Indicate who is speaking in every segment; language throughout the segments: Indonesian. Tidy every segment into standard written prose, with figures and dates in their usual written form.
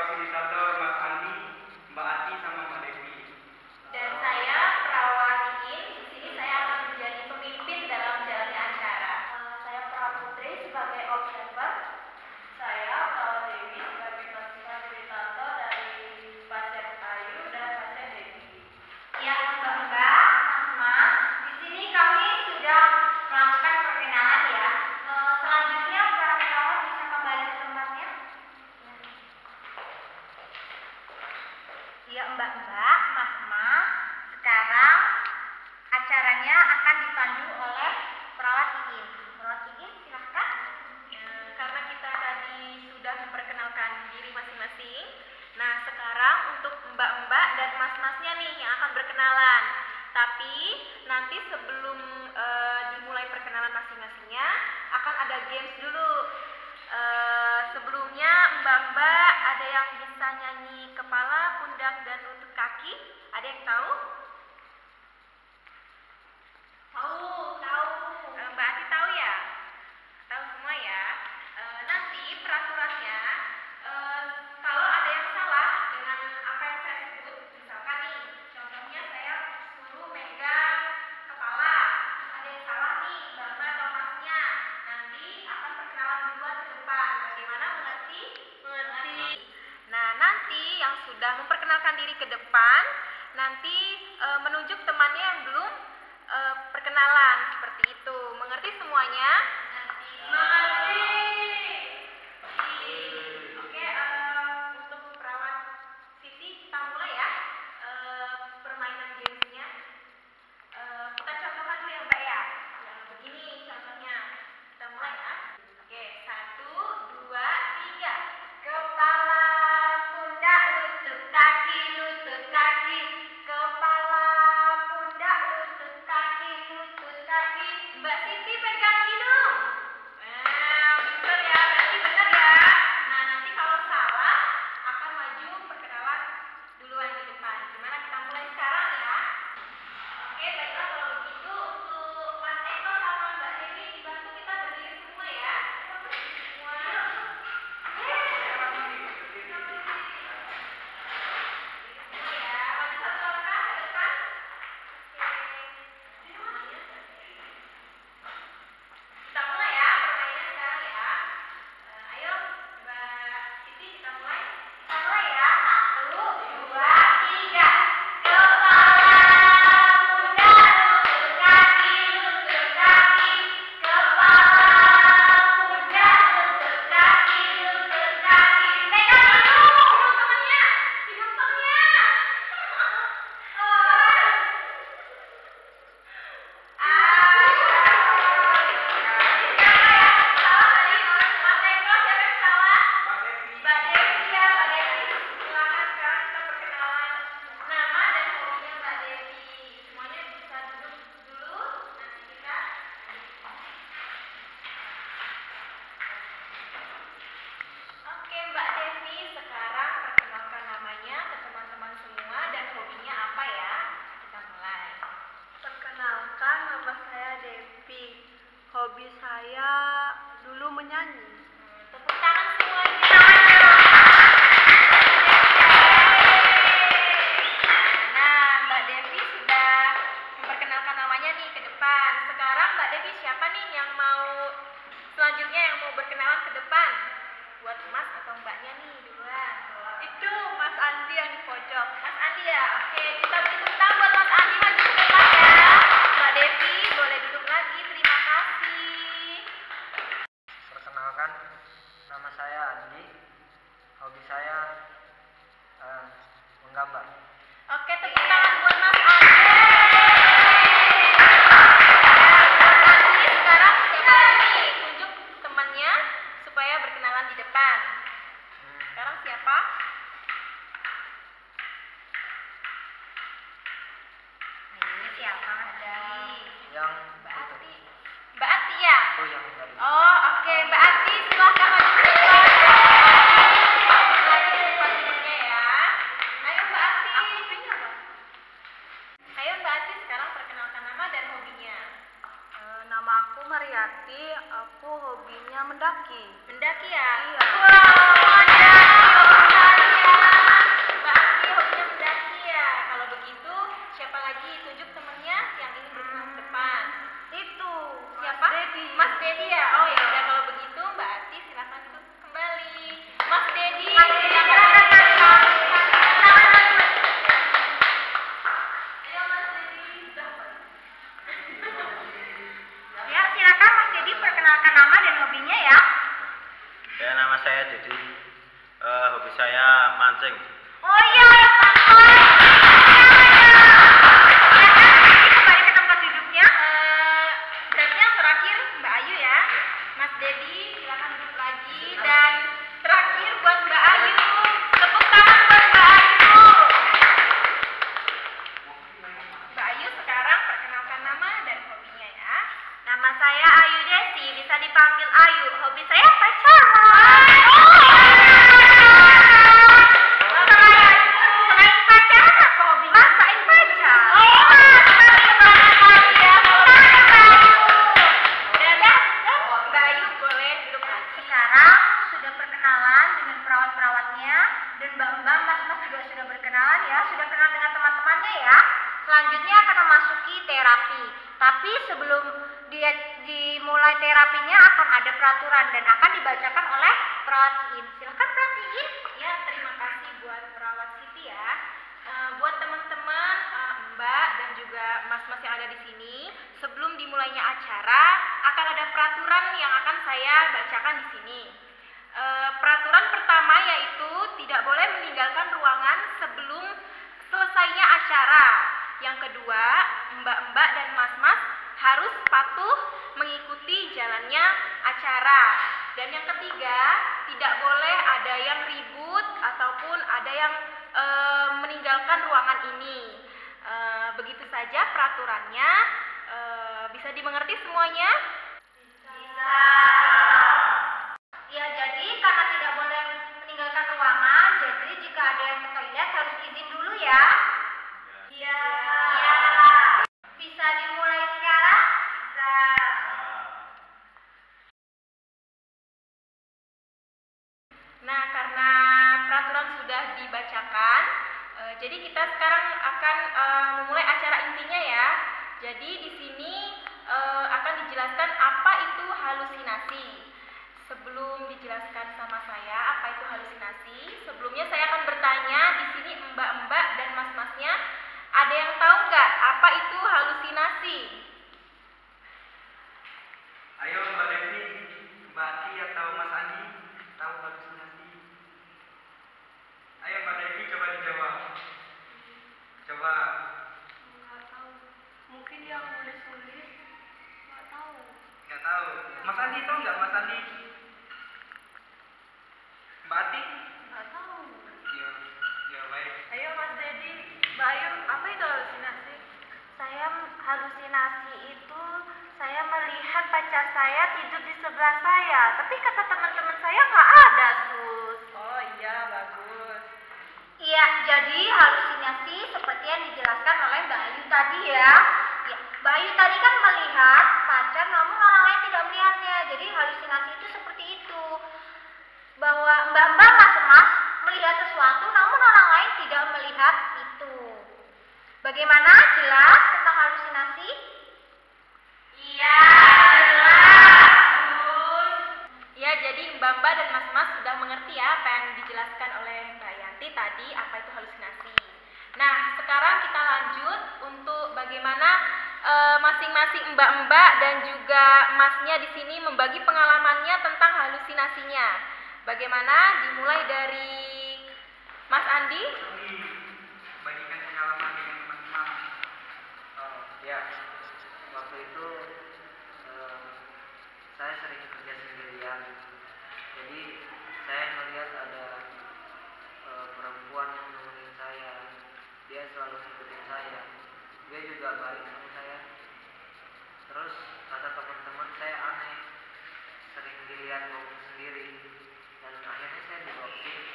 Speaker 1: fasilitator Mas Andi, Mbak Ati, sama Mbak Devi.
Speaker 2: Dan saya Perawat Iin. Di sini saya akan menjadi pemimpin dalam jalannya acara. Saya Perawat Putri sebagai observer. Saya Perawat Dewi sebagai fasilitator dari pasien Ayu dan pasien Devi. Ya, Mbak-mbak, Mas, di sini kami sudah melakukan perkenalan ya. Selanjutnya para perawat bisa kembali ke tempatnya. Ya, Mbak-mbak, Mas-mas, sekarang acaranya akan dipandu oleh Perawat Iin. Perawat Iin, silahkan.
Speaker 3: Karena kita tadi sudah memperkenalkan diri masing-masing, nah sekarang untuk mbak-mbak dan mas-masnya nih yang akan berkenalan. Tapi nanti sebelum dimulai perkenalan masing-masingnya akan ada games dulu. Sebelumnya mbak-mbak ada yang bisa nyanyi kepala, pundak, dan lutut kaki? Ada yang tahu?
Speaker 2: Tahu.
Speaker 3: Mbak Ati tahu ya? Tahu semua ya? Nanti peraturannya, kalau ada yang salah dengan apa yang saya sebut, misalkan nih, contohnya saya suruh megang kepala, ada yang salah nih, mbak-mbak atau masnya, nanti akan perkenalan duluan ke depan. Bagaimana, mengerti? Mengerti. Nah, nanti yang sudah memperkenalkan diri ke depan, nanti menunjuk temannya yang belum perkenalan, seperti itu. Mengerti semuanya? Mengerti. Oke, untuk perawat Siti kita mulai ya permainan gamesnya. Kita contohkan dulu ya Mbak ya. Yang begini contohnya. Kita mulai ya. Oke, 1, 2, 3.
Speaker 2: Kepala, pundak, lutut kaki, lutut kaki. Kepala, pundak, lutut kaki, lutut kaki.
Speaker 3: Mbak Siti pegang hidung. Bener ya, berarti bener ya. Nah, nanti kalau salah akan maju perkenalan duluan di depan. Gimana, kita mulai sekarang ya? Oke, baiklah kalau begitu untuk Mas Eko sama Mbak Dewi dibantu kita berdiri semua ya. Semua. Semua ya. Maju satu langkah ke depan. Kita mulai ya permainannya sekarang ya. Ayo Mbak Siti, kita mulai.
Speaker 2: Kita mulai ya. 1, 2, 3. Kepala, pundak, lutut kaki, lutut kaki. Kepala, pundak, lutut kaki, lutut kaki. Pegang hidung temennya. Hidung temennya.
Speaker 3: Mbak Devi ya, Mbak Devi. Silakan sekarang kita perkenalan nama dan hobinya Mbak Devi. Semuanya bisa duduk dulu, nanti kita. Oke Mbak Devi, sekarang perkenalkan namanya ke teman-teman semua dan hobinya apa ya? Kita mulai.
Speaker 4: Perkenalkan, nama saya Devi. Hobi saya dulu menyanyi.
Speaker 3: Tepuk tangan semuanya. Nah, Mbak Devi sudah memperkenalkan namanya nih ke depan. Sekarang Mbak Devi siapa nih yang mau selanjutnya yang mau berkenalan ke depan? Buat Mas atau Mbaknya nih duluan?
Speaker 4: Itu Mas Andi yang di pojok.
Speaker 3: Mas Andi ya? Oke, kita beri tepuk tangan buat Mas Andi maju ke depan ya. Mbak Devi boleh duduk lagi, terima kasih.
Speaker 5: Perkenalkan, nama saya Andi. Hobi saya menggambar.
Speaker 3: Oke, tepuk tangan buat Mas Andi. Mas Andi sekarang siapa lagi? Tunjuk temannya supaya berkenalan di depan. Sekarang siapa?
Speaker 2: Ini siapa Mas Adi?
Speaker 5: Yang
Speaker 3: Mbak
Speaker 5: itu.
Speaker 3: Ati. Mbak Ati ya?
Speaker 5: Oh, yang tadi.
Speaker 3: Oh, oke. Mbak Ati silahkan maju ke depan. Lagi ke depan duduknya ya. Ayo Mbak Ati. Ayo Mbak Ati sekarang perkenalkan nama dan hobinya.
Speaker 4: Nama aku Mariati. Aku hobinya mendaki.
Speaker 3: Mendaki ya?
Speaker 4: Iya.
Speaker 3: Wow, mendaki.
Speaker 6: nama saya Dedi. Hobi saya mancing.
Speaker 2: Oh iya,
Speaker 3: Kembali ke tempat duduknya. Berarti yang terakhir Mbak Ayu ya. Mas Dedi silakan duduk lagi, dan terakhir buat Mbak Ayu. Tepuk tangan buat Mbak Ayu. Mbak Ayu sekarang perkenalkan nama dan hobinya ya.
Speaker 2: nama saya Ayu Desi, bisa dipanggil Ayu. Hobi saya pacaran. Selain pacaran apa hobi? Masain pacar.
Speaker 3: Mbak Ayu boleh duduk lagi.
Speaker 2: Sekarang sudah perkenalan dengan perawat-perawatnya, dan mbak-mbak, mas-mas juga sudah berkenalan ya, sudah kenal dengan teman-temannya ya. Selanjutnya akan memasuki terapi. Tapi sebelum dia dimulai terapinya akan ada peraturan dan akan dibacakan oleh perawat Iin. Silakan perawat Iin.
Speaker 3: Ya, terima kasih buat perawat Siti ya. Buat teman-teman, Mbak dan juga mas-mas yang ada di sini, sebelum dimulainya acara akan ada peraturan yang akan saya bacakan di sini. Peraturan pertama yaitu tidak boleh meninggalkan ruangan sebelum selesainya acara. Yang kedua, mbak-mbak dan mas-mas harus patuh mengikuti jalannya acara. Dan yang ketiga, tidak boleh ada yang ribut ataupun ada yang meninggalkan ruangan ini. Begitu saja peraturannya. Bisa dimengerti semuanya?
Speaker 2: Bisa. Ya, jadi karena tidak boleh meninggalkan ruangan, jadi jika ada yang ke toilet harus izin dulu ya. Iya. Iya. Bisa dimulai sekarang? Bisa.
Speaker 3: Nah, karena peraturan sudah dibacakan, jadi kita sekarang akan memulai acara intinya ya. Jadi di sini akan dijelaskan apa itu halusinasi. Sebelum dijelaskan sama saya apa itu halusinasi, sebelumnya saya akan bertanya di sini mbak-mbak dan mas-masnya, ada yang tahu nggak apa itu halusinasi?
Speaker 1: Ayo Mbak Devi, Mbak Ati atau Mas Andi, tahu halusinasi? Ayo Mbak Devi coba dijawab. Coba.
Speaker 4: Nggak tahu. Mungkin yang nulis-nulis nggak tahu.
Speaker 1: Nggak tahu. Mas Andi tahu nggak Mas Andi? Mbak Ati?
Speaker 4: Nggak tahu.
Speaker 1: Ya, ya baik.
Speaker 4: Ayo Mas Dedi, Mbak Ayu, apa itu halusinasi?
Speaker 2: Saya halusinasi itu saya melihat pacar saya tidur di sebelah saya, tapi kata teman-teman saya nggak ada, Sus.
Speaker 4: Oh iya, bagus.
Speaker 2: Iya, jadi halusinasi seperti yang dijelaskan oleh Mbak Ayu tadi ya. Ya, Mbak Ayu tadi kan melihat pacar namun orang lain tidak melihatnya. Jadi halusinasi itu seperti itu. Bahwa mbak-mbak mas-mas melihat sesuatu namun orang lain tidak melihat itu. Bagaimana? Jelas tentang halusinasi? Iya, jelas, Sus.
Speaker 3: Ya, jadi mbak-mbak dan mas-mas sudah mengerti ya apa yang dijelaskan oleh Mbak Yanti tadi, apa itu halusinasi. Nah, sekarang kita lanjut untuk bagaimana masing-masing mbak-mbak dan juga masnya di sini membagi pengalamannya tentang halusinasinya. Bagaimana? Dimulai dari Mas Andi.
Speaker 1: Andi, bagikan pengalaman dengan teman-teman.
Speaker 5: Ya, waktu itu saya sering kerja sendirian. Jadi saya melihat ada perempuan yang nemenin saya. Dia selalu ngikutin saya. Dia juga baik sama saya. Terus kata teman-teman saya aneh, sering dilihat ngomong sendiri. Dan akhirnya saya dibawa ke sini.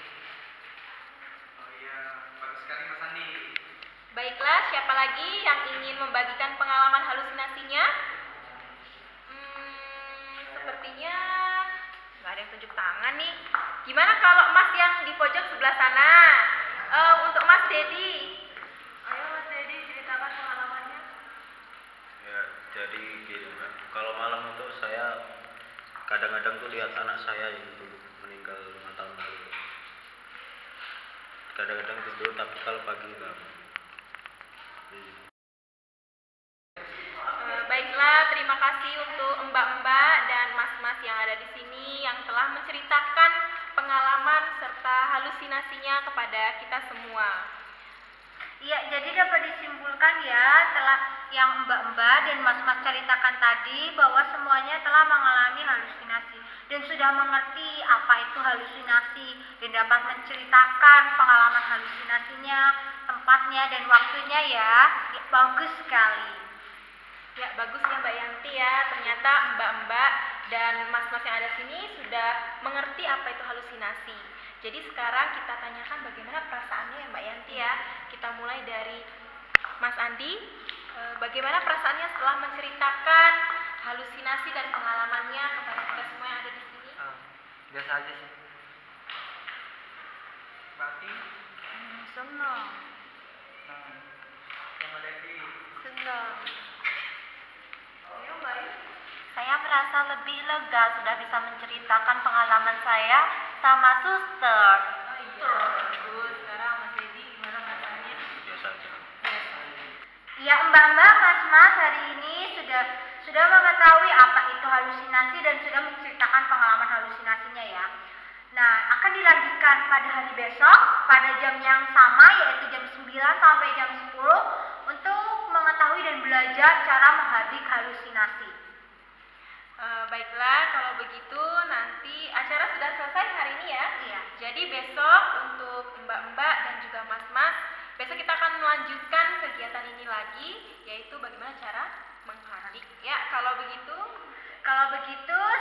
Speaker 1: Oh iya, bagus sekali Mas Andi.
Speaker 3: Baiklah, siapa lagi yang ingin membagikan pengalaman halusinasinya? Sepertinya nggak ada yang tunjuk tangan nih. Gimana kalau Mas yang di pojok sebelah sana? Untuk Mas Dedi.
Speaker 4: Ayo Mas Dedi, ceritakan pengalamannya.
Speaker 6: Ya, jadi gini Mbak. Kalau malam itu saya kadang-kadang tuh lihat anak saya yang dulu meninggal 5 tahun lalu. Kadang-kadang tidur, tapi kalau pagi enggak.
Speaker 3: Baiklah, terima kasih untuk mbak-mbak dan mas-mas yang ada di sini yang telah menceritakan pengalaman serta halusinasinya kepada kita semua.
Speaker 2: Iya, jadi dapat disimpulkan ya, telah yang mbak-mbak dan mas-mas ceritakan tadi bahwa semuanya telah mengalami halusinasi dan sudah mengerti apa itu halusinasi dan dapat menceritakan pengalaman halusinasinya, tempatnya dan waktunya ya. Ya, bagus sekali.
Speaker 3: Ya, bagus ya Mbak Yanti ya. Ternyata mbak-mbak dan mas-mas yang ada sini sudah mengerti apa itu halusinasi. Jadi sekarang kita tanyakan bagaimana perasaannya ya Mbak Yanti ya. Kita mulai dari Mas Andi. Bagaimana perasaannya setelah menceritakan halusinasi dan pengalamannya kepada kita semua yang ada di sini?
Speaker 5: Biasa aja sih.
Speaker 1: Berarti
Speaker 4: Senang.
Speaker 1: yang Devi.
Speaker 4: Senang.
Speaker 3: Ayo Mbak Ayu.
Speaker 2: Saya merasa lebih lega sudah bisa menceritakan pengalaman saya sama suster.
Speaker 3: Oh iya, bagus. Sekarang Mas Dedi gimana perasaannya?
Speaker 6: Biasa aja.
Speaker 2: Ya mbak-mbak, mas-mas hari ini sudah mengetahui apa itu halusinasi dan sudah menceritakan pengalaman halusinasinya ya. Nah, akan dilanjutkan pada hari besok pada jam yang sama yaitu jam 9 sampai jam 10 untuk mengetahui dan belajar cara menghardik halusinasi.
Speaker 3: Baiklah, kalau begitu nanti acara sudah selesai hari ini ya.
Speaker 2: Iya.
Speaker 3: Jadi besok untuk mbak-mbak dan juga mas-mas, besok kita akan melanjutkan kegiatan ini lagi, yaitu bagaimana cara menghardik. Ya, kalau begitu,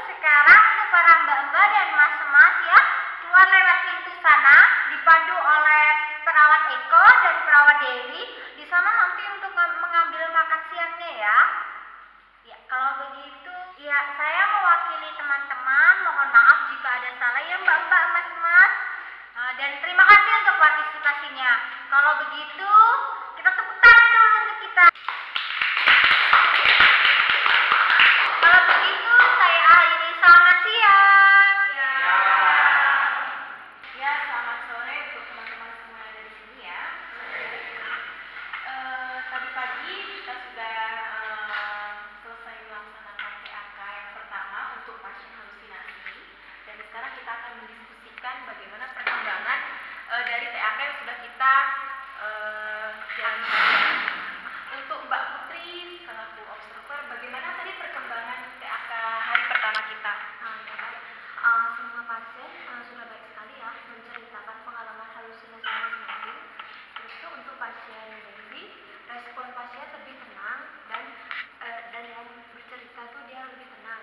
Speaker 2: Sekarang untuk para mbak-mbak dan mas-mas ya, keluar lewat pintu sana, dipandu oleh perawat Eko dan perawat Dewi. Di sana nanti untuk mengambil makan siangnya ya. Ya, kalau begitu, ya saya mewakili teman-teman, mohon maaf jika ada salah ya mbak-mbak, mas-mas. Dan terima kasih untuk partisipasinya. Kalau begitu, kita tepuk tangan dulu untuk kita. Kalau begitu, saya akhiri selamat siang.
Speaker 3: ya selamat sore untuk teman-teman semua yang ada di sini ya. Tadi pagi kita sudah selesai melaksanakan PAK yang pertama untuk pasien halusinasi, dan sekarang kita akan mendiskusikan bagaimana perkembangan dari PAK yang sudah kita jalankan. Untuk Mbak Putri selaku observer, bagaimana tadi perkembangan PAK hari pertama kita?
Speaker 2: Semua pasien sudah baik sekali ya menceritakan pengalaman halusinasi masing-masing. Terus itu untuk pasien Dewi, respon pasien lebih tenang dan yang bercerita tuh dia lebih tenang.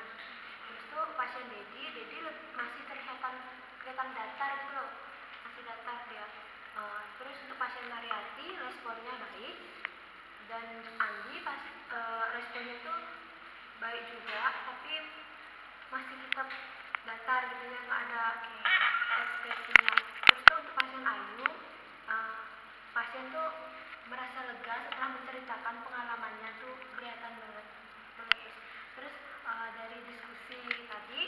Speaker 2: Terus itu pasien Dedi masih kelihatan datar gitu loh, masih datar dia. Terus untuk pasien Mariati responnya baik, dan Andi responnya tuh baik juga, tapi masih tetap datar gitu ya, nggak ada kayak ekspresinya. Terus tuh untuk pasien Ayu, pasien tuh merasa lega setelah menceritakan pengalamannya tuh kelihatan banget. Terus dari diskusi tadi,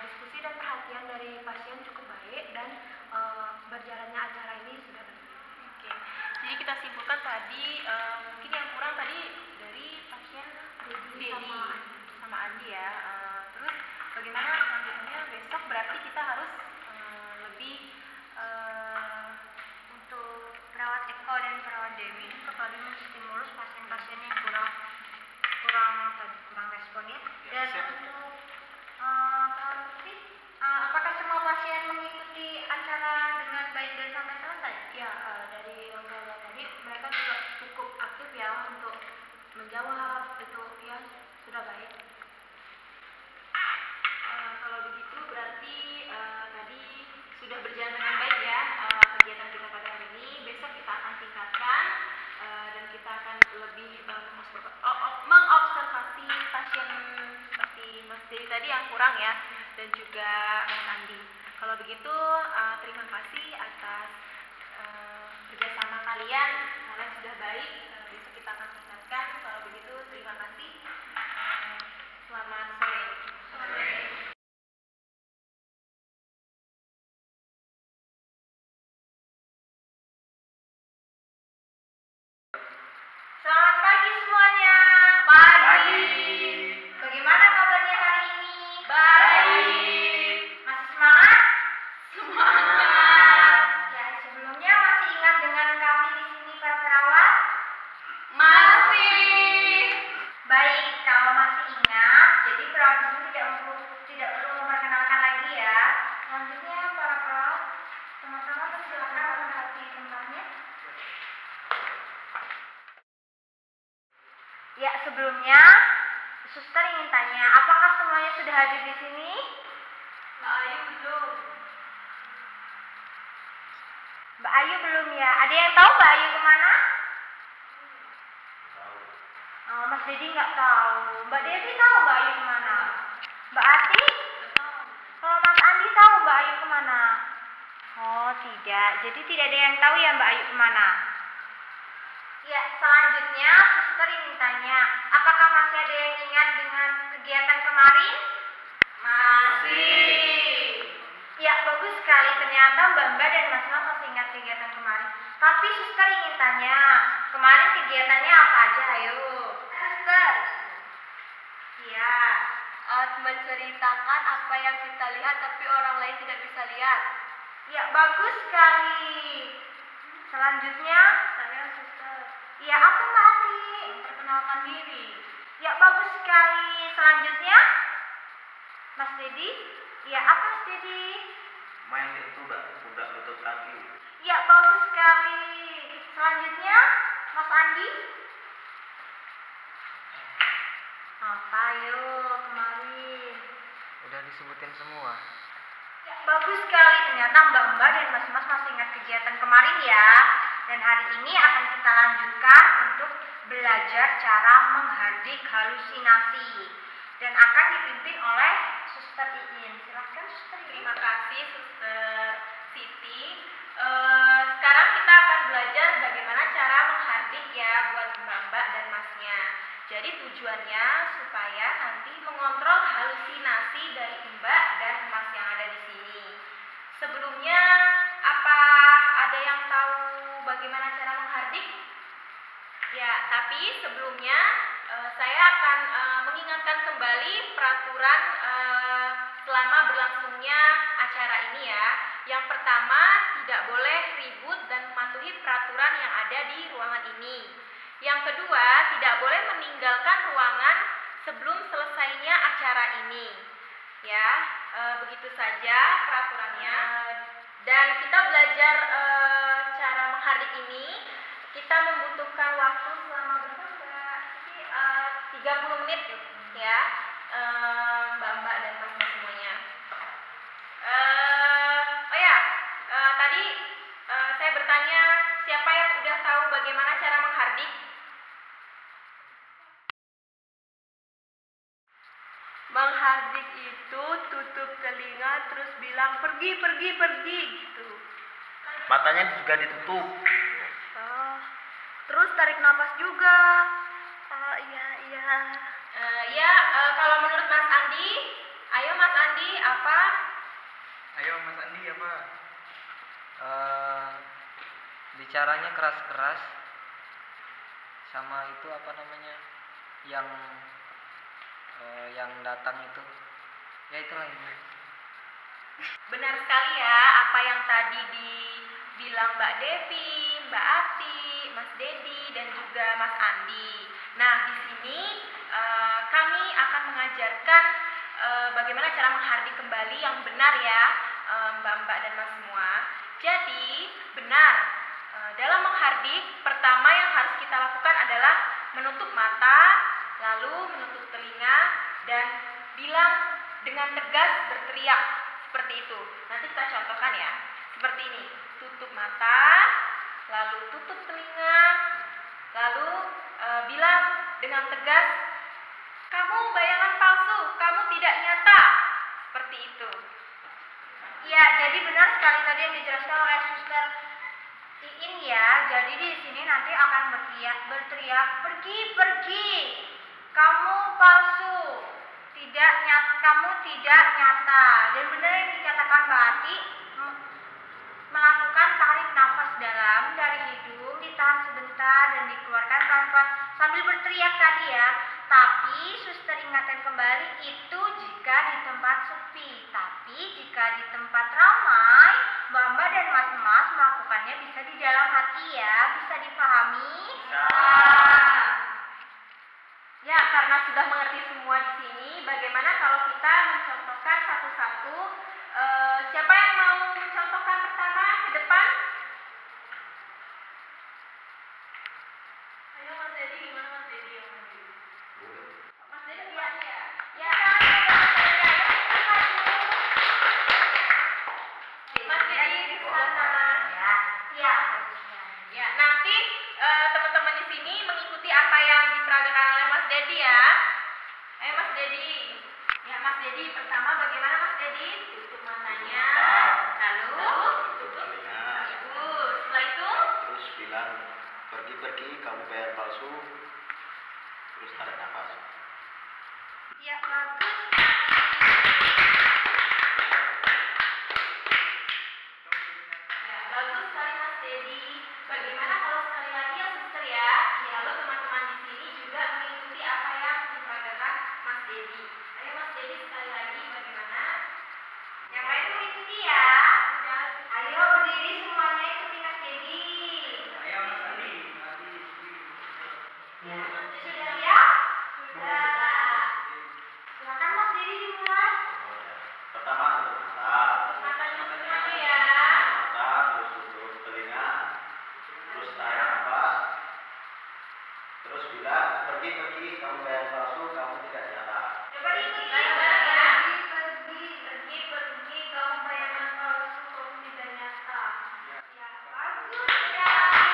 Speaker 2: diskusi dan perhatian dari pasien cukup baik dan berjalannya acara ini sudah baik.
Speaker 3: Oke, jadi kita simpulkan tadi mungkin yang kurang tadi dari pasien Dedi sama Andi ya. Terus bagaimana selanjutnya besok berarti kita harus lebih
Speaker 2: Untuk perawat Eko dan perawat Dewi itu kembali menstimulus pasien-pasien yang kurang respon ya. Dan untuk perawat Putri, apakah semua pasien mengikuti acara dengan baik dan sampai selesai? Ya, dari yang saya lihat tadi mereka juga cukup aktif ya untuk menjawab, itu ya sudah baik.
Speaker 3: Kalau begitu berarti tadi sudah berjalan dengan baik ya kegiatan kita pada hari ini. Besok kita akan tingkatkan dan kita akan lebih mengobservasi pasien seperti Mas Dedi tadi yang kurang ya, dan juga Mas Andi. Kalau begitu terima kasih atas kerjasama kalian sudah baik. Besok kita akan tingkatkan. Kalau begitu terima kasih. Selamat sore.
Speaker 2: Selamat pagi semuanya. Pagi. Bagaimana kabarnya hari ini? Baik. Masih semangat? Ya, sebelumnya masih ingat dengan kami di sini para perawat?
Speaker 3: Masih.
Speaker 2: Baik, kalau masih ingat, jadi perawat di sini tidak perlu memperkenalkan lagi ya. Selanjutnya para perawat, sama-sama silakan menempati tempatnya. Ya, sebelumnya suster ingin tanya, apakah semuanya sudah hadir di sini?
Speaker 3: Mbak Ayu belum.
Speaker 2: Mbak Ayu belum ya. Ada yang tahu Mbak Ayu kemana? Oh, Mas Dedi nggak tahu. Mbak Devi tahu Mbak Ayu kemana? Mbak Ati? Kalau Mas Andi tahu Mbak Ayu kemana? Oh, tidak. Jadi tidak ada yang tahu ya Mbak Ayu kemana? Ya, selanjutnya suster ingin tanya, apakah masih ada yang ingat dengan kegiatan kemarin?
Speaker 3: Masih.
Speaker 2: Ya, bagus sekali. Ternyata Mbak dan Mas masih ingat kegiatan kemarin. Tapi suster ingin tanya, kemarin kegiatannya apa aja? Ayo.
Speaker 3: Suster,
Speaker 2: Iya.
Speaker 3: menceritakan apa yang kita lihat tapi orang lain tidak bisa lihat.
Speaker 2: Ya, bagus sekali. Selanjutnya,
Speaker 3: Saya suster,
Speaker 2: ya apa Mbak Ati?
Speaker 3: memperkenalkan diri.
Speaker 2: Ya, bagus sekali. Selanjutnya, Mas Dedi. Ya, apa Mas Dedi?
Speaker 6: Main itu udah lutut kaki.
Speaker 2: Ya, bagus sekali. Selanjutnya, Mas Andi. Apa yuk kemarin?
Speaker 5: Udah disebutin semua.
Speaker 2: Ya, bagus sekali. Ternyata Mbak dan Mas masih ingat kegiatan kemarin ya. Dan hari ini akan kita lanjutkan untuk belajar cara menghardik halusinasi. Dan akan dipimpin oleh Suster Iin. Silahkan Suster Iin.
Speaker 3: Terima kasih Suster Siti. Sekarang kita akan belajar bagaimana cara menghardik ya buat Mbak dan Masnya. Jadi tujuannya supaya nanti mengontrol halusinasi dari Mbak dan Mas yang ada di sini. Sebelumnya, apa ada yang tahu bagaimana cara menghardik? Ya, tapi sebelumnya saya akan mengingatkan kembali peraturan selama berlangsungnya acara ini ya. Yang pertama, tidak boleh ribut dan mematuhi peraturan yang ada di ruangan ini. Yang kedua, tidak boleh meninggalkan ruangan sebelum selesainya acara ini. Ya, begitu saja peraturannya. Dan kita belajar cara menghardik ini. Kita membutuhkan waktu selama berapa Mbak? 30 menit ya, Mbak dan Mas semuanya. Oh ya, tadi saya bertanya siapa yang udah tahu bagaimana cara menghardik? Menghardik itu tutup telinga terus bilang pergi gitu.
Speaker 6: Matanya juga ditutup.
Speaker 2: Terus tarik nafas juga.
Speaker 3: Iya. Kalau menurut Mas Andi, ayo Mas Andi apa?
Speaker 1: Ayo Mas Andi apa?
Speaker 5: Bicaranya keras-keras. Sama itu apa namanya? Yang datang itu. Ya itulah ini.
Speaker 3: Benar sekali ya apa yang tadi dibilang Mbak Devi, Mbak Ati, Mas Dedi dan juga Mas Andi. Nah, di sini kami akan mengajarkan bagaimana cara menghardik kembali yang benar ya, Mbak-mbak dan Mas semua. Jadi, benar. Dalam menghardik, pertama yang harus kita lakukan adalah menutup mata, lalu menutup telinga dan bilang dengan tegas berteriak seperti itu. Nanti kita contohkan ya. Seperti ini. Tutup mata, lalu tutup telinga, lalu bilang dengan tegas, kamu bayangan palsu, kamu tidak nyata. Seperti itu.
Speaker 2: Ya, jadi benar sekali tadi yang dijelaskan oleh Suster Iin ya. Jadi di sini nanti akan berteriak, pergi, kamu palsu, kamu tidak nyata. Dan benar yang dikatakan Mbak Ati, melakukan tarik nafas dalam dari hidung, ditahan sebentar dan dikeluarkan pelan-pelan sambil berteriak tadi ya. Tapi suster ingatkan kembali itu jika di tempat sepi. Tapi jika di tempat ramai Eko dan Mas melakukannya bisa di dalam hati ya, bisa dipahami?
Speaker 3: Ya, karena sudah mengerti semua di sini, bagaimana kalau kita mencontohkan satu-satu? Siapa yang mau mencontohkan pertama ke depan?
Speaker 4: Ayo Mas Dedi, gimana Mas Dedi yang maju?
Speaker 3: Mas Dedi ya. Ya. Mas Dedi di sana.
Speaker 2: Ya.
Speaker 3: Ya, nanti teman-teman di sini mengikuti apa yang diperagakan oleh Mas Dedi ya. Ayo Mas Dedi. Ya, Mas Dedi pertama bagaimana Mas Dedi? Tutup matanya. Lalu
Speaker 6: Tutup telinga.
Speaker 3: Setelah itu
Speaker 6: Terus bilang pergi kamu bayar palsu. Terus tarik nafas.
Speaker 2: Ya, bagus.
Speaker 3: ya, bagus sekali Mas Dedi. Bagaimana kalau sekali lagi ya Suster ya? Lalu teman-teman di sini juga mengikuti apa yang diperagakan Mas Dedi. Ayo Mas Dedi sekali lagi bagaimana?
Speaker 2: Yang lain mengikuti ya. Ayo berdiri semuanya ikuti Mas Dedi.
Speaker 1: Ayo Mas Andi, mati.
Speaker 2: Sudah siap? Sudah. Silakan Mas Dedi dimulai.
Speaker 6: Pertama tutup mata.
Speaker 3: Matanya semuanya ya.
Speaker 6: Mata terus tutup telinga. Terus tarik nafas. Terus bilang pergi kamu bayar palsu, kamu tidak nyata.
Speaker 2: Coba diikuti
Speaker 3: Bareng-bareng ya.
Speaker 2: Pergi, kamu bayangan palsu, kamu tidak nyata. Ya, bagus
Speaker 3: Ya.
Speaker 2: sekali.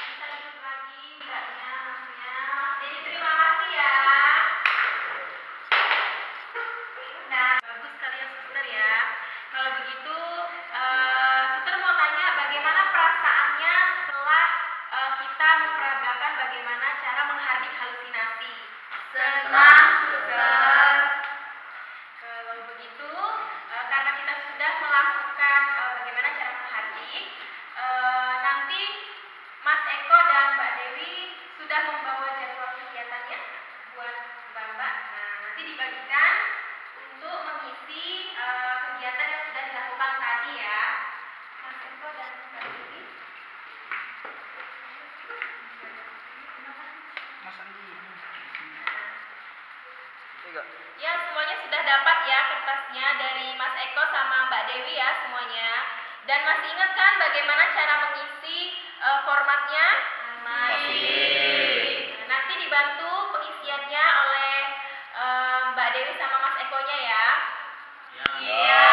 Speaker 3: Bisa duduk lagi mbaknya, masnya. Jadi terima kasih ya. Nah, bagus sekali ya Suster ya. Kalau begitu, Suster mau tanya bagaimana perasaannya setelah kita memperagakan bagaimana cara menghardik halusinasi.
Speaker 2: Senang, Suster.
Speaker 3: Kalau begitu, karena kita sudah melakukan bagaimana cara menghardik, nanti Mas Eko dan Mbak Dewi sudah membawa jadwal kegiatannya buat Mbak. Nah, nanti dibagikan untuk mengisi kegiatan yang sudah dilakukan tadi ya. Mas Eko dan Mbak Dewi.
Speaker 1: Mas Andi.
Speaker 3: Ya, semuanya sudah dapat ya kertasnya dari Mas Eko sama Mbak Dewi ya semuanya. Dan masih ingat kan bagaimana cara mengisi formatnya?
Speaker 6: Masih.
Speaker 3: Nanti dibantu pengisiannya oleh Mbak Dewi sama Mas Ekonya ya. Iya.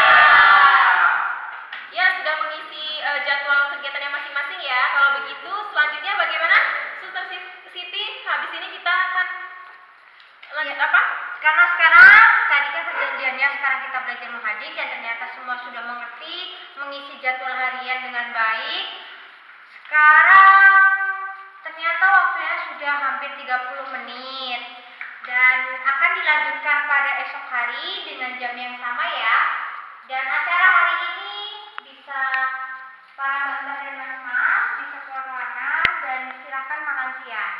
Speaker 3: Ya, sudah mengisi jadwal kegiatannya masing-masing ya. Kalau begitu, selanjutnya bagaimana? Suster Siti, habis ini kita akan lanjut apa?
Speaker 2: Karena sekarang tadi kan perjanjiannya sekarang kita belajar menghardik dan ternyata semua sudah mengerti mengisi jadwal harian dengan baik. Sekarang ternyata waktunya sudah hampir 30 menit dan akan dilanjutkan pada esok hari dengan jam yang sama ya. Dan acara hari ini bisa para mbak dan mas bisa keluar ruangan dan silakan makan siang.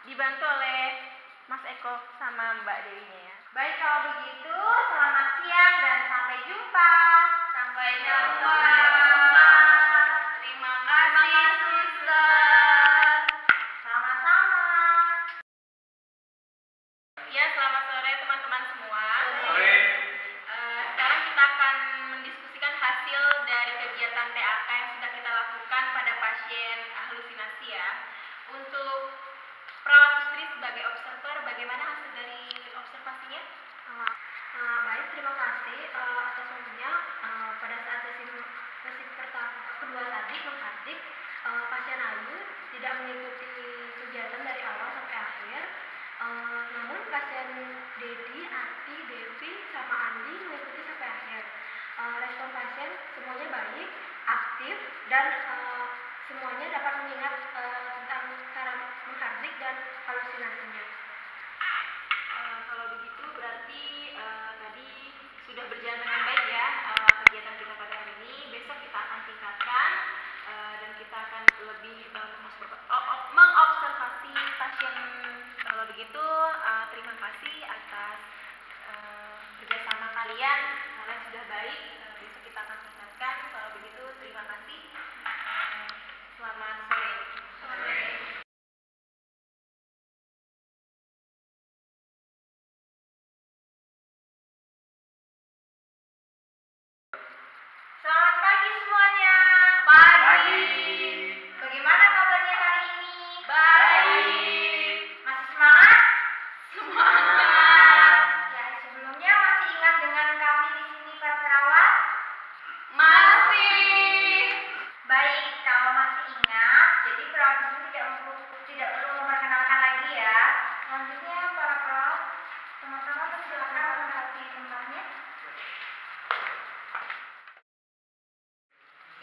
Speaker 3: Dibantu oleh Mas Eko sama Mbak Dewinya ya.
Speaker 2: Baik, kalau begitu selamat siang dan sampai jumpa. Sampai jumpa.
Speaker 3: Terima kasih, Suster.
Speaker 2: Sama-sama.
Speaker 3: Ya, selamat sore teman-teman semua.
Speaker 1: Sore.
Speaker 3: Sekarang kita akan mendiskusikan hasil dari kegiatan TAK yang sudah kita lakukan pada pasien halusinasi ya. Untuk perawat Putri sebagai observer, bagaimana hasil dari observasinya?
Speaker 2: Baik, terima kasih atas waktunya. Pada saat sesi kedua tadi menghardik, pasien Ayu tidak mengikuti kegiatan dari awal sampai akhir. Namun pasien Dedi, Ati, Devi, sama Andi mengikuti sampai akhir. Respon pasien semuanya baik, aktif, dan semuanya dapat mengingat tentang cara menghardik dan halusinasinya.
Speaker 3: Kalau begitu berarti tadi sudah berjalan dengan baik ya kegiatan kita pada hari ini. Besok kita akan tingkatkan dan kita akan lebih mengobservasi pasien. Kalau begitu terima kasih atas kerjasama kalian. sudah baik, besok kita akan tingkatkan. Kalau begitu terima kasih. Selamat sore.
Speaker 2: Selamat pagi semuanya.
Speaker 6: Pagi.
Speaker 2: Bagaimana kabarnya hari ini?
Speaker 6: Baik.
Speaker 2: Masih semangat?
Speaker 6: Semangat.
Speaker 2: Ya, sebelumnya masih ingat dengan kami di sini para perawat?
Speaker 3: Masih.
Speaker 2: Baik, kalau masih ingat, jadi perawat di sini tidak perlu memperkenalkan lagi ya. Selanjutnya para perawat, teman-teman silakan menempati tempatnya.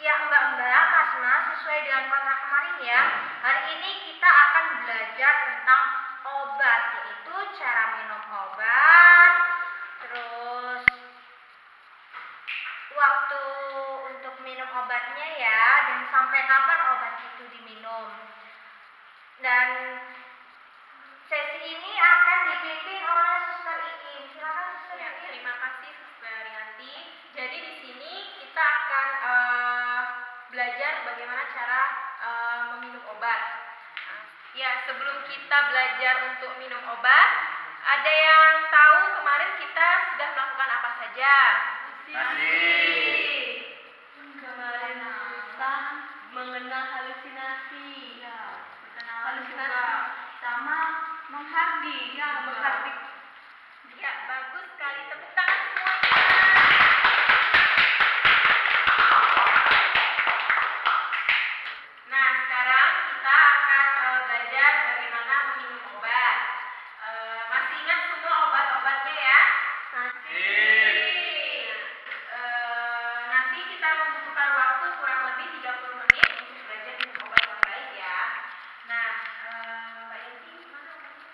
Speaker 2: Ya Mbak-mbak, Mas-mas, sesuai dengan kontrak kemarin ya. Hari ini kita akan belajar tentang obat, yaitu cara minum obat, terus waktu untuk minum obatnya ya, dan sampai kapan obat itu diminum. Dan sesi ini akan dipimpin oleh Suster Iin. Silakan Suster
Speaker 3: Ya,
Speaker 2: Iin.
Speaker 3: terima kasih Suster Yanti. Jadi di sini kita akan belajar bagaimana cara meminum obat. Ya, sebelum kita belajar untuk minum obat, ada yang tahu kemarin kita sudah melakukan apa saja?
Speaker 6: Masih.
Speaker 4: Kemarin kita mengenal halusinasi. Ya, halusinasi sama menghardik. Ya, menghardik.
Speaker 3: Ya, bagus sekali. Tepuk tangan semuanya. Nah, sekarang kita akan belajar bagaimana meminum obat. Masih ingat semua obat-obatnya ya? Nanti kita membutuhkan waktu kurang lebih 30 menit untuk belajar minum obat yang baik ya. Nah, Mbak Yanti, mana obatnya?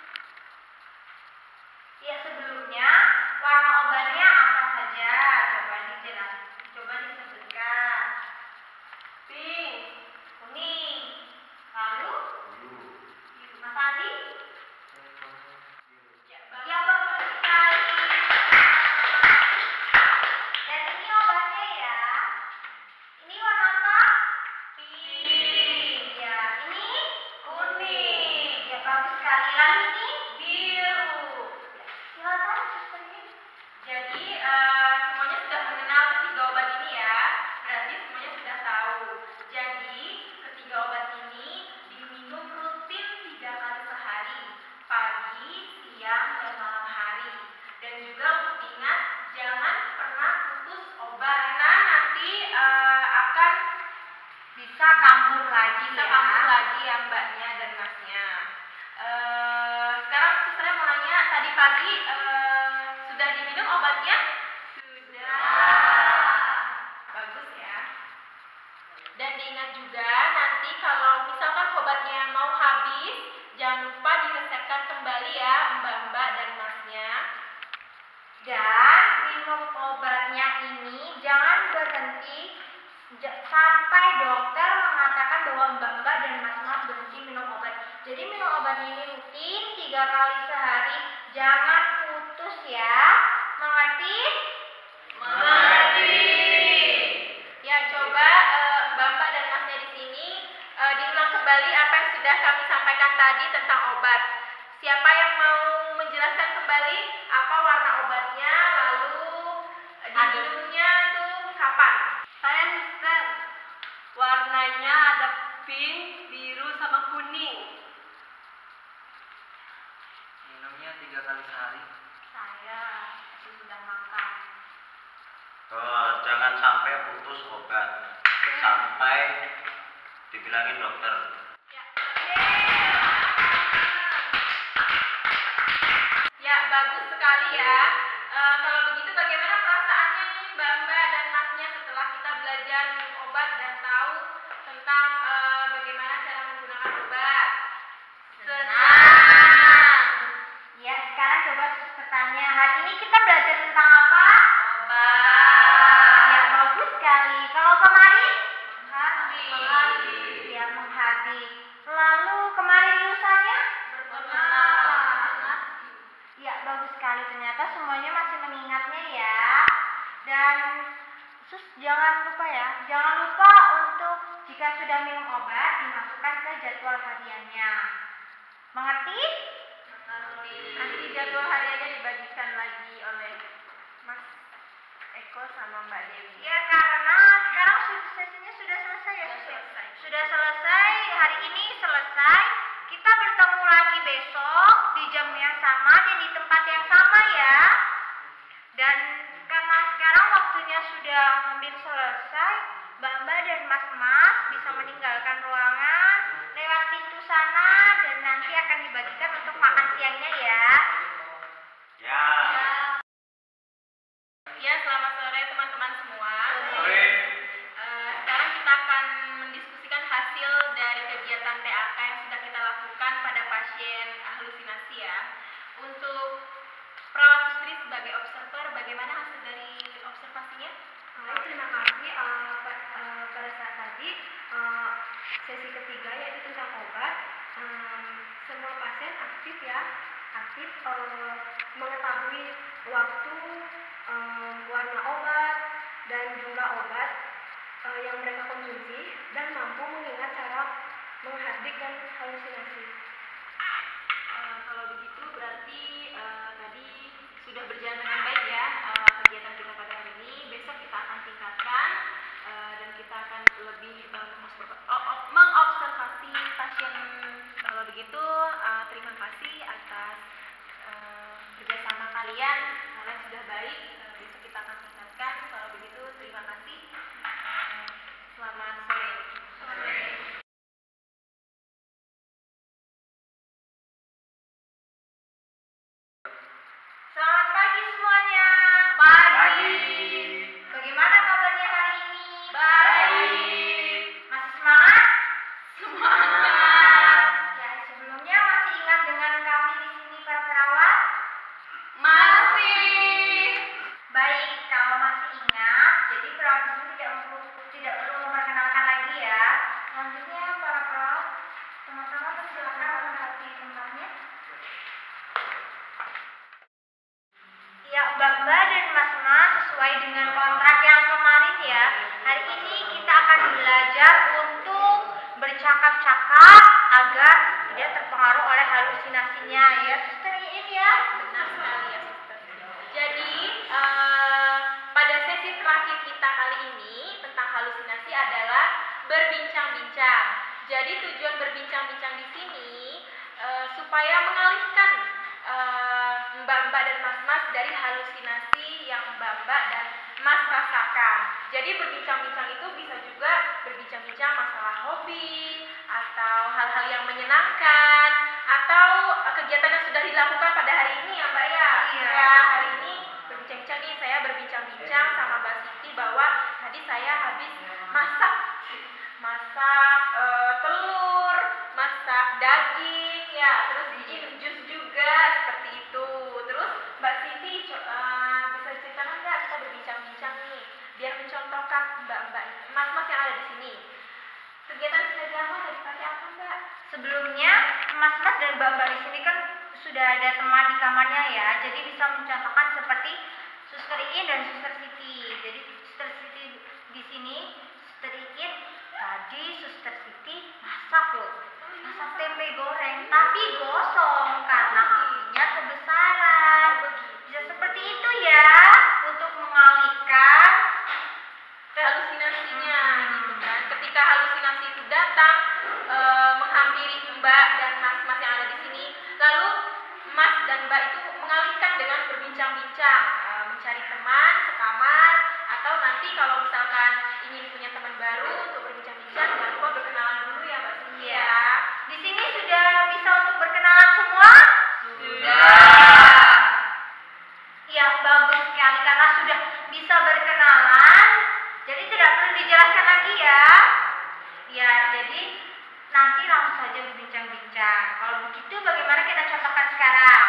Speaker 2: Ya, sebelumnya warna obatnya apa saja? Coba disebutkan. Pink, kuning, lalu Mas Andi? Ya, bagus sekali. Dan ini obatnya ya. Ini warna apa? Pink. Ya, ini kuning. Ya, bagus sekali. Lalu ini biru. Ya, silakan Suster Iin.
Speaker 3: Jadi semuanya sudah mengenal ketiga obat ini ya. Berarti semuanya sudah tahu. Jadi ketiga obat ini diminum rutin 3 kali sehari, pagi, siang, dan malam hari. Dan juga untuk diingat, jangan pernah putus obat karena nanti akan
Speaker 2: Bisa kambuh lagi
Speaker 3: bisa
Speaker 2: ya.
Speaker 3: kambuh lagi ya mbaknya dan masnya. Sekarang saya mau nanya, tadi pagi sudah diminum obatnya? Bagus ya. Dan diingat juga nanti kalau misalkan obatnya mau habis, jangan lupa diresepkan kembali ya mbak-mbak dan masnya.
Speaker 2: Dan minum obatnya ini jangan berhenti sampai dokter mengatakan bahwa mbak-mbak dan mas-mas berhenti minum obat. Jadi minum obat ini rutin 3 kali sehari, jangan putus ya. Mengerti?
Speaker 3: Mengerti. Ya, coba mbak-mbak dan masnya di sini diulang kembali apa yang sudah kami sampaikan tadi tentang obat. Siapa yang mau menjelaskan kembali apa warna obatnya, lalu diminumnya tuh kapan?
Speaker 4: Saya Suster. Warnanya ada pink, biru, sama kuning.
Speaker 5: Minumnya 3 kali sehari.
Speaker 2: Saya sudah makan.
Speaker 6: Jangan sampai putus obat. Sampai dibilangin dokter.
Speaker 3: Ya, bagus sekali ya. Kalau begitu bagaimana perasaannya nih mbak-mbak dan masnya setelah kita belajar minum obat dan tahu tentang bagaimana cara menggunakan obat?
Speaker 2: Senang. Ya, sekarang coba bertanya. Hari ini kita belajar tentang apa?
Speaker 3: Obat.
Speaker 2: Ya, bagus sekali. Kalau kemarin?
Speaker 3: Menghardik.
Speaker 2: Ya, menghardik. Lalu kemarin lusanya?
Speaker 3: Berkenalan.
Speaker 2: Ya, bagus sekali. Ternyata semuanya jangan lupa ya, jangan lupa untuk jika sudah minum obat dimasukkan ke jadwal hariannya. Mengerti?
Speaker 3: Nanti jadwal hariannya dibagikan lagi oleh Mas Eko sama Mbak Dewi.
Speaker 2: Ya, karena sekarang sesinya sudah selesai ya. Sudah selesai, hari ini selesai. Kita bertemu lagi besok di jam yang sama dan di tempat yang sama ya. Dan karena sekarang waktunya sudah hampir selesai, Mbak-mbak dan Mas-mas bisa meninggalkan ruangan lewat pintu sana dan nanti akan dibagikan untuk makan siangnya ya.
Speaker 6: Ya.
Speaker 3: Ya, selamat sore teman-teman semua.
Speaker 6: Sore.
Speaker 3: Sekarang kita akan mendiskusikan hasil dari kegiatan TAK yang sudah kita lakukan pada pasien halusinasi ya. Untuk perawat Putri sebagai observer, bagaimana hasil dari observasinya?
Speaker 2: Terima kasih. Pada saat tadi sesi ketiga yaitu tentang obat, semua pasien aktif ya, mengetahui waktu, warna obat dan jumlah obat yang mereka konsumsi dan mampu mengingat cara menghardik dan halusinasi.
Speaker 3: Kalau begitu berarti tadi sudah berjalan dengan baik ya kegiatan kita pada hari ini. Besok kita akan tingkatkan dan kita akan lebih mengobservasi pasien. Kalau begitu terima kasih atas kerjasama kalian. Kalian sudah baik. Besok kita akan tingkatkan. Kalau begitu terima kasih. Selamat sore.
Speaker 2: Selamat pagi semuanya.
Speaker 6: Pagi.
Speaker 2: Bagaimana kabarnya hari ini?
Speaker 6: Baik.
Speaker 2: Masih semangat?
Speaker 6: Semangat.
Speaker 2: Ya, sebelumnya masih ingat dengan kami di sini para perawat?
Speaker 3: Masih.
Speaker 2: Baik, kalau masih ingat, jadi perawat di sini tidak perlu memperkenalkan lagi ya. Selanjutnya para perawat, teman-teman silakan menempati tempatnya. Ya, Mbak-mbak dan Mas-mas, sesuai dengan kontrak yang kemarin ya, hari ini kita akan belajar untuk bercakap-cakap agar tidak terpengaruh oleh halusinasinya ya. Suster Iin ya.
Speaker 3: Benar sekali ya, Suster. Jadi pada sesi terakhir kita kali ini tentang halusinasi adalah berbincang-bincang. Jadi tujuan berbincang-bincang di sini supaya mengalihkan mbak-mbak dan mas-mas dari halusinasi yang mbak-mbak dan mas rasakan. Jadi berbincang-bincang itu bisa juga berbincang-bincang masalah hobi atau hal-hal yang menyenangkan atau kegiatan yang sudah dilakukan pada hari ini ya Mbak ya.
Speaker 2: Iya.
Speaker 3: Ya, hari ini berbincang-bincang nih, saya berbincang-bincang sama Mbak Siti bahwa tadi saya habis masak telur, masak daging ya, terus bikin jus juga seperti itu. Terus Mbak Siti bisa ceritakan nggak, kita berbincang-bincang nih biar mencontohkan mbak-mbak mas-mas yang ada di sini. Kegiatan sudah dilakukan dari pagi apa Mbak?
Speaker 2: Sebelumnya, mas-mas dan mbak-mbak di sini kan sudah ada teman di kamarnya ya, jadi bisa mencontohkan seperti Suster Iin dan Suster Siti. Jadi Suster Siti di sini, Suster Iin tadi Suster Siti masak tempe goreng, tapi gosong karena apinya kebesaran. Bisa seperti itu ya, untuk mengalihkan
Speaker 3: Halusinasinya gitu kan. Ketika halusinasi itu datang menghampiri Mbak dan Mas-mas yang ada di sini, lalu Mas dan Mbak itu mengalihkan dengan berbincang-bincang, mencari teman sekamar, atau nanti kalau misalkan ingin punya teman baru untuk berbincang-bincang, jangan lupa berkenalan dulu ya Mbak Sintia.
Speaker 2: ya. Di sini sudah bisa untuk berkenalan semua?
Speaker 3: Sudah.
Speaker 2: Ya, bagus sekali karena sudah bisa berkenalan. Jadi tidak perlu dijelaskan lagi ya. Ya, jadi nanti langsung saja berbincang-bincang. Kalau begitu bagaimana kita contohkan sekarang?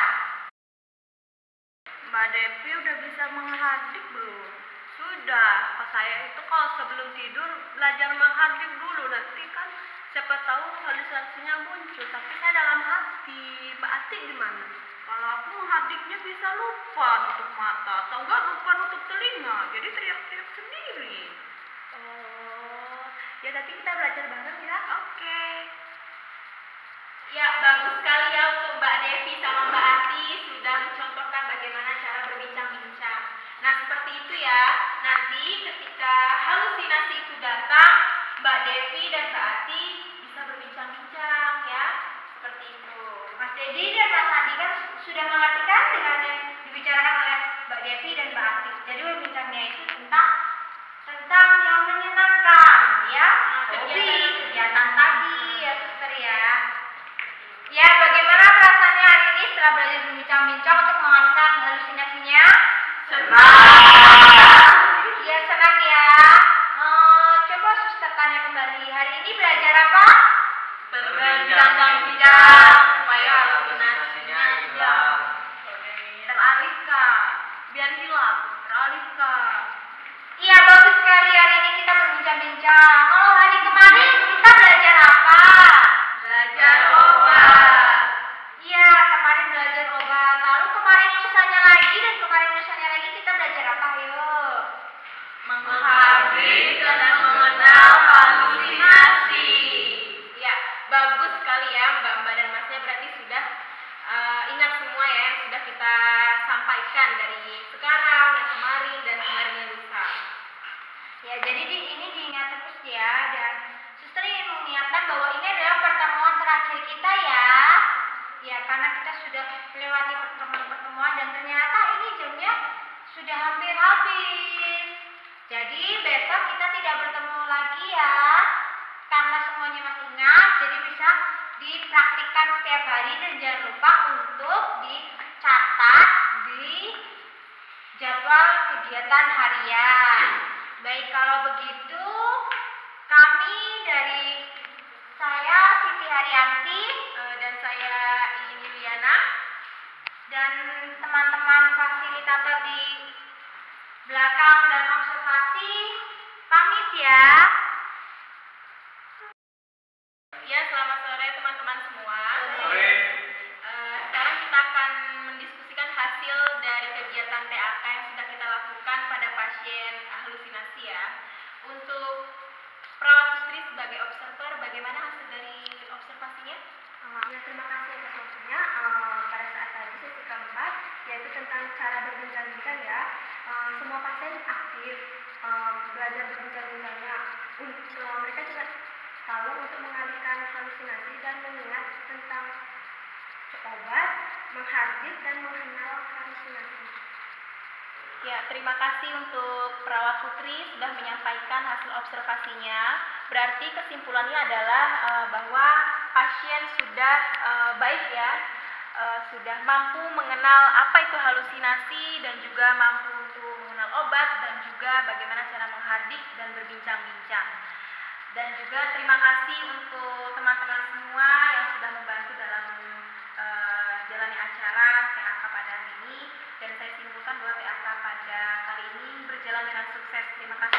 Speaker 4: Mbak Devi udah bisa menghardik belum? Sudah. Kalau saya itu kalau sebelum tidur belajar menghardik dulu, nanti kan siapa tahu halusinasinya muncul. Tapi saya dalam hati. Mbak Atik gimana? Kalau aku menghardiknya bisa lupa nutup mata atau enggak lupa nutup telinga, jadi teriak-teriak sendiri.
Speaker 2: Oh, ya nanti kita belajar bareng ya.
Speaker 4: Oke.
Speaker 3: Ya, bagus sekali ya untuk Mbak Devi sama Mbak Ati sudah mencontohkan bagaimana cara berbincang-bincang. Nah, seperti itu ya. Nanti ketika halusinasi itu datang, Mbak Devi dan Mbak Ati bisa berbincang-bincang ya. Seperti itu.
Speaker 2: Mas Dedi dan Mas Andi kan sudah mengerti kan dengan yang dibicarakan oleh Mbak Devi dan Mbak Ati. Jadi berbincangnya itu tentang yang menyenangkan ya. Kegiatan tadi ya suster ya. Ya, bagaimana perasaannya hari ini setelah belajar berbincang-bincang untuk mengalihkan halusinasinya?
Speaker 3: Senang.
Speaker 2: Iya, senang ya. Coba suster tanya kembali. Hari ini belajar apa?
Speaker 3: Berbincang-bincang supaya halusinasinya hilang.
Speaker 4: Teralihkan, biar hilang, teralihkan.
Speaker 2: Iya, bagus sekali. Hari ini kita berbincang-bincang. Kalau hari kemarin kita belajar apa?
Speaker 3: Belajar obat.
Speaker 2: Iya, kemarin belajar obat. Lalu kemarin lusanya lagi dan kemarin lusanya lagi kita belajar apa? Ayo.
Speaker 3: Menghargai dan mengenal halusinasi. Ya, bagus sekali ya Mbak-mbak dan Masnya, berarti sudah ingat semua ya yang sudah kita sampaikan dari sekarang, yang kemarin, dan kemarinnya lusa.
Speaker 2: Ya, jadi ini diingat terus ya. Dan suster ingin mengingatkan bahwa ini adalah pertemuan terakhir kita ya. Ya, karena kita sudah melewati pertemuan-pertemuan dan ternyata ini jamnya sudah hampir habis. Jadi besok kita tidak bertemu lagi ya. Karena semuanya masih ingat, jadi bisa dipraktikkan setiap hari dan jangan lupa untuk dicatat di jadwal kegiatan harian. Baik, kalau begitu kami dari saya Siti Haryanti
Speaker 3: Dan saya Iin Yuliana.
Speaker 2: dan teman-teman fasilitator di belakang dan observasi pamit ya.
Speaker 3: Ya, selamat sore teman-teman semua.
Speaker 1: Sore.
Speaker 3: Sekarang kita akan mendiskusikan hasil dari kegiatan TAK yang sudah kita lakukan pada pasien halusinasi ya. Untuk perawat Putri sebagai observer, bagaimana hasil dari observasinya?
Speaker 4: Ya, terima kasih atas waktunya. Pada saat tadi sesi keempat, yaitu tentang cara berbincang-bincang ya. Semua pasien aktif belajar berbincang-bincangnya. Mereka juga tahu untuk mengalihkan halusinasi dan mengingat tentang obat, menghardik dan mengenal halusinasi.
Speaker 3: Ya, terima kasih untuk perawat Putri sudah menyampaikan hasil observasinya. Berarti kesimpulannya adalah bahwa pasien sudah baik ya, sudah mampu mengenal apa itu halusinasi dan juga mampu untuk mengenal obat dan juga bagaimana cara menghardik dan berbincang-bincang. Dan juga terima kasih untuk teman-teman semua yang sudah membantu dalam jalani acara TAK pada hari ini. Dan saya simpulkan bahwa TAK pada kali ini berjalan dengan sukses. Terima kasih.